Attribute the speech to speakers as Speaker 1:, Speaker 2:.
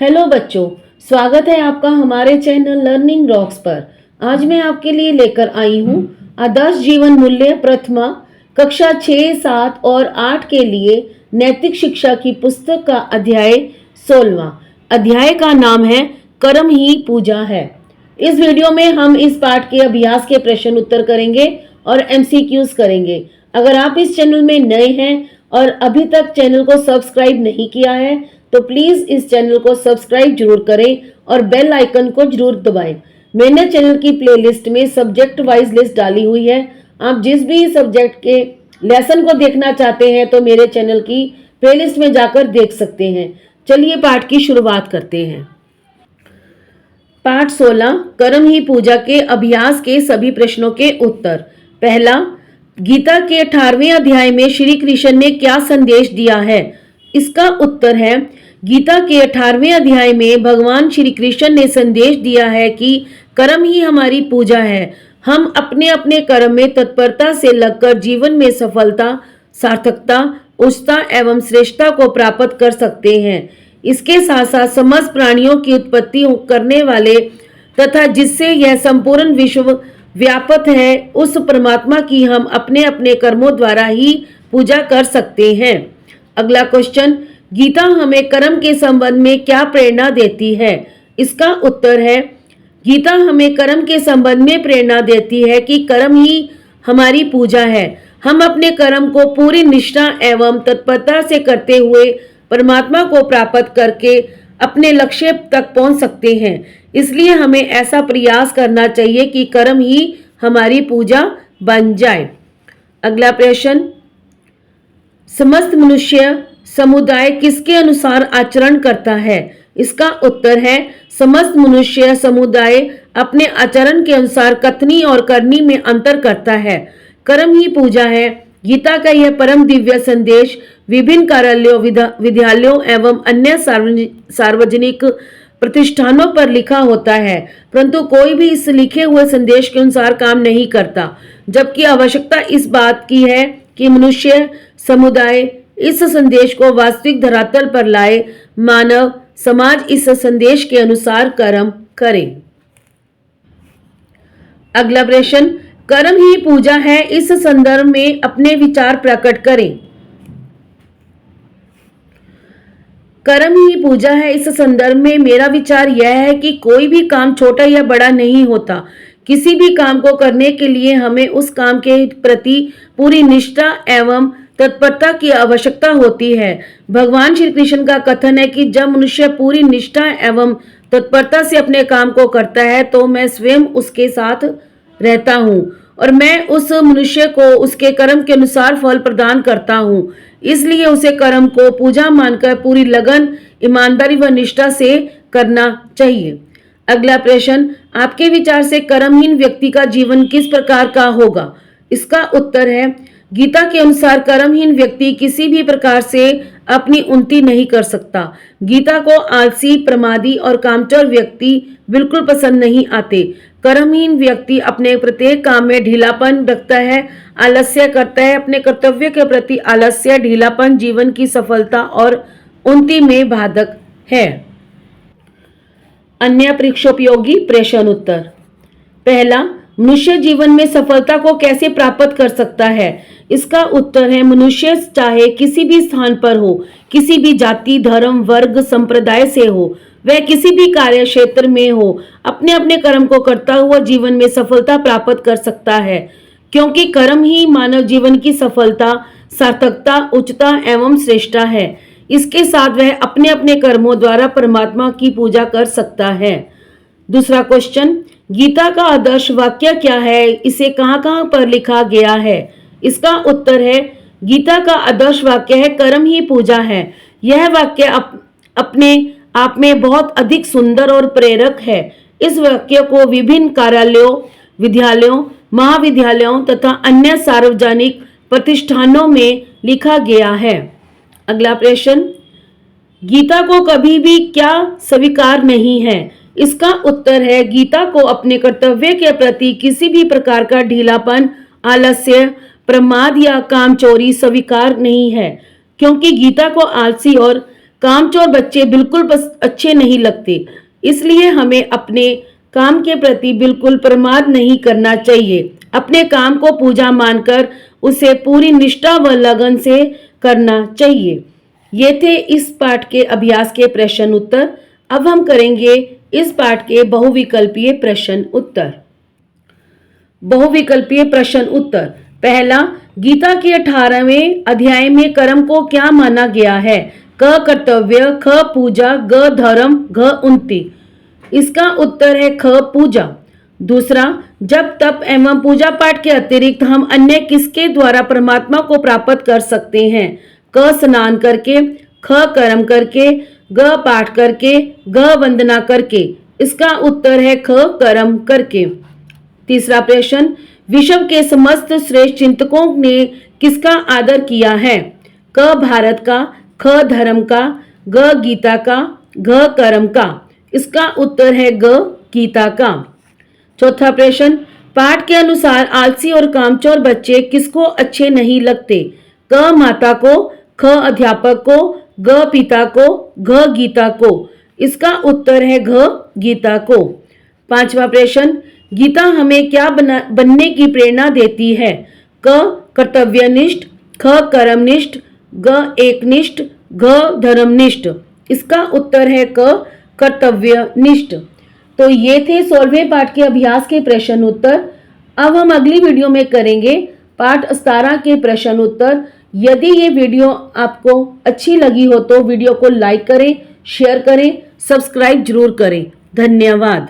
Speaker 1: Hello बच्चों, स्वागत है आपका हमारे चैनल लर्निंग रॉक्स पर। आज मैं आपके लिए लेकर आई हूँ आदर्श जीवन मूल्य प्रथमा कक्षा 6, 7 और 8 के लिए नैतिक शिक्षा की पुस्तक का अध्याय 16वां। अध्याय का नाम है कर्म ही पूजा है। इस वीडियो में हम इस पाठ के अभ्यास के प्रश्न उत्तर करेंगे और एमसीक्यूज करेंगे। अगर आप इस चैनल में नए हैं और अभी तक चैनल को सब्सक्राइब नहीं किया है तो प्लीज इस चैनल को सब्सक्राइब जरूर करें और बेल आइकन को जरूर दबाएं। मैंने चैनल की प्लेलिस्ट में सब्जेक्ट वाइज लिस्ट डाली हुई है। आप जिस भी सब्जेक्ट के लेसन को देखना चाहते हैं तो मेरे चैनल की प्लेलिस्ट में जाकर देख सकते हैं। चलिए पाठ की शुरुआत करते हैं। पाठ 16 कर्म ही पूजा के अभ्यास के सभी प्रश्नों के उत्तर। पहला, गीता के 18वें अध्याय में श्री कृष्ण ने क्या संदेश दिया है? इसका उत्तर है, गीता के 18वें अध्याय में भगवान श्री कृष्ण ने संदेश दिया है कि कर्म ही हमारी पूजा है। हम अपने अपने कर्म में तत्परता से लगकर जीवन में सफलता, सार्थकता, उच्चता एवं श्रेष्ठता को प्राप्त कर सकते हैं। इसके साथ साथ समस्त प्राणियों की उत्पत्ति करने वाले तथा जिससे यह संपूर्ण विश्व व्यापक है, उस परमात्मा की हम अपने अपने कर्मों द्वारा ही पूजा कर सकते हैं। अगला क्वेश्चन, गीता हमें कर्म के संबंध में क्या प्रेरणा देती है? इसका उत्तर है, गीता हमें कर्म के संबंध में प्रेरणा देती है कि कर्म ही हमारी पूजा है। हम अपने कर्म को पूरी निष्ठा एवं तत्परता से करते हुए परमात्मा को प्राप्त करके अपने लक्ष्य तक पहुंच सकते हैं। इसलिए हमें ऐसा प्रयास करना चाहिए कि कर्म ही हमारी पूजा बन जाए। अगला प्रश्न, समस्त मनुष्य समुदाय किसके अनुसार आचरण करता है? इसका उत्तर है, समस्त मनुष्य समुदाय अपने आचरण के अनुसार कथनी और करनी में अंतर करता है। कर्म ही पूजा है। गीता का यह परम दिव्य संदेश विभिन्न कार्यालयों, विद्यालयों एवं अन्य सार्वजनिक प्रतिष्ठानों पर लिखा होता है, परंतु कोई भी इस लिखे हुए संदेश के अनुसार काम नहीं करता, जबकि आवश्यकता इस बात की है कि मनुष्य समुदाय इस संदेश को वास्तविक धरातल पर लाए। मानव समाज इस संदेश के अनुसार कर्म करे। अगला प्रश्न, कर्म ही पूजा है, इस संदर्भ में अपने विचार प्रकट करें। कर्म ही पूजा है, इस संदर्भ में मेरा विचार यह है कि कोई भी काम छोटा या बड़ा नहीं होता। किसी भी काम को करने के लिए हमें उस काम के प्रति पूरी निष्ठा एवं तत्परता की आवश्यकता होती है। भगवान श्री कृष्ण का कथन है कि जब मनुष्य पूरी निष्ठा एवं तत्परता से अपने काम को करता है तो मैं स्वयं उसके साथ रहता हूँ और मैं उस मनुष्य को उसके कर्म के अनुसार फल प्रदान करता हूँ। इसलिए उसे कर्म को पूजा मानकर पूरी लगन, ईमानदारी व निष्ठा से करना चाहिए। अगला प्रश्न, आपके विचार से कर्महीन व्यक्ति का जीवन किस प्रकार का होगा? इसका उत्तर है, गीता के अनुसार कर्महीन व्यक्ति किसी भी प्रकार से अपनी उन्नति नहीं कर सकता। गीता को आलसी, प्रमादी और कामचोर व्यक्ति बिल्कुल पसंद नहीं आते। कर्महीन व्यक्ति अपने प्रत्येक काम में ढीलापन रखता है, आलस्य करता है। अपने कर्तव्य के प्रति आलस्य, ढीलापन जीवन की सफलता और उन्नति में बाधक है। अन्य परीक्षोपयोगी प्रश्न उत्तर। पहला, मनुष्य जीवन में सफलता को कैसे प्राप्त कर सकता है? इसका उत्तर है, मनुष्य चाहे किसी भी स्थान पर हो, किसी भी जाति, धर्म, वर्ग, संप्रदाय से हो, वह किसी भी कार्य क्षेत्र में हो, अपने अपने कर्म को करता हुआ जीवन में सफलता प्राप्त कर सकता है, क्योंकि कर्म ही मानव जीवन की सफलता, सार्थकता, उच्चता एवं श्रेष्ठता है। इसके साथ वह अपने अपने कर्मों द्वारा परमात्मा की पूजा कर सकता है। दूसरा क्वेश्चन, गीता का आदर्श वाक्य क्या है? इसे कहाँ कहाँ पर लिखा गया है? इसका उत्तर है, गीता का आदर्श वाक्य है, कर्म ही पूजा है। यह वाक्य अपने आप में बहुत अधिक सुंदर और प्रेरक है। इस वाक्य को विभिन्न कार्यालयों, विद्यालयों, महाविद्यालयों तथा अन्य सार्वजनिक प्रतिष्ठानों में लिखा गया है। अगला प्रश्न, गीता को कभी भी क्या स्वीकार नहीं है? इसका उत्तर है, गीता को अपने कर्तव्य के प्रति किसी भी प्रकार का ढीलापन, आलस्य, प्रमाद या कामचोरी स्वीकार नहीं है, क्योंकि गीता को आलसी और कामचोर बच्चे बिल्कुल अच्छे नहीं लगते, इसलिए हमें अपने काम के प्रति बिल्कुल प्रमाद नहीं करना चाहिए। अपने काम को पूजा मानकर उसे पूरी निष्ठा व लगन से करना चाहिए। ये थे इस पाठ के अभ्यास के प्रश्न उत्तर। अब हम करेंगे इस पाठ के बहुविकल्पीय प्रश्न उत्तर। बहुविकल्पीय प्रश्न उत्तर। पहला, गीता के 18वें अध्याय में कर्म को क्या माना गया है? क कर्तव्य, ख पूजा, ग धर्म, घ उन्नति। इसका उत्तर है ख पूजा। दूसरा, जब तप एवं पूजा पाठ के अतिरिक्त हम अन्य किसके द्वारा परमात्मा को प्राप्त कर सकते हैं? क स्नान करके, ख कर्म करके, ग पाठ करके, ग वंदना करके। इसका उत्तर है ख कर्म करके। तीसरा प्रश्न, विश्व के समस्त श्रेष्ठ चिंतकों ने किसका आदर किया है? क भारत का, ख धर्म का, ग गीता का, घ कर्म का। इसका उत्तर है ग गीता का। चौथा प्रश्न, पाठ के अनुसार आलसी और कामचोर बच्चे किसको अच्छे नहीं लगते? क माता को, ख अध्यापक को, ग पिता को, घ गीता को। इसका उत्तर है घ गीता को। पांचवा प्रश्न, गीता हमें क्या बनने की प्रेरणा देती है? क कर्तव्यनिष्ठ, ख कर्मनिष्ठ, ग एकनिष्ठ, घ धर्मनिष्ठ। इसका उत्तर है क कर्तव्यनिष्ठ। तो ये थे 16वें पाठ के अभ्यास के प्रश्न उत्तर। अब हम अगली वीडियो में करेंगे पाठ 17 के प्रश्न उत्तर। यदि ये वीडियो आपको अच्छी लगी हो तो वीडियो को लाइक करें, शेयर करें, सब्सक्राइब जरूर करें। धन्यवाद।